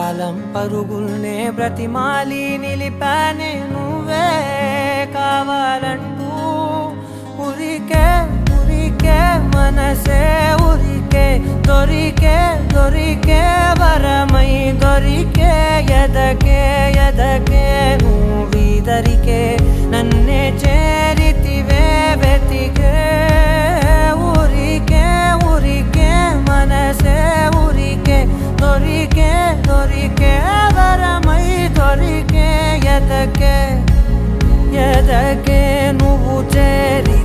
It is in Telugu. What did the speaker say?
కాలం పరుగుల్నే బ్రతిమాలి నిలిపానే నువ్వే కావాలంటూ ఉరికే ఉరికే మనసే ఉరికే దొరికే దొరికే వరమై దొరికే ఎదకే ఎదకే నువ్విదరికే నన్నే చేరితివే వెతికే ఊరికే ఊరికే మనసే ఊరికే దొరికే దొరికే వరమై దొరికే ఎదకే ఎదకే నువ్వు చేరి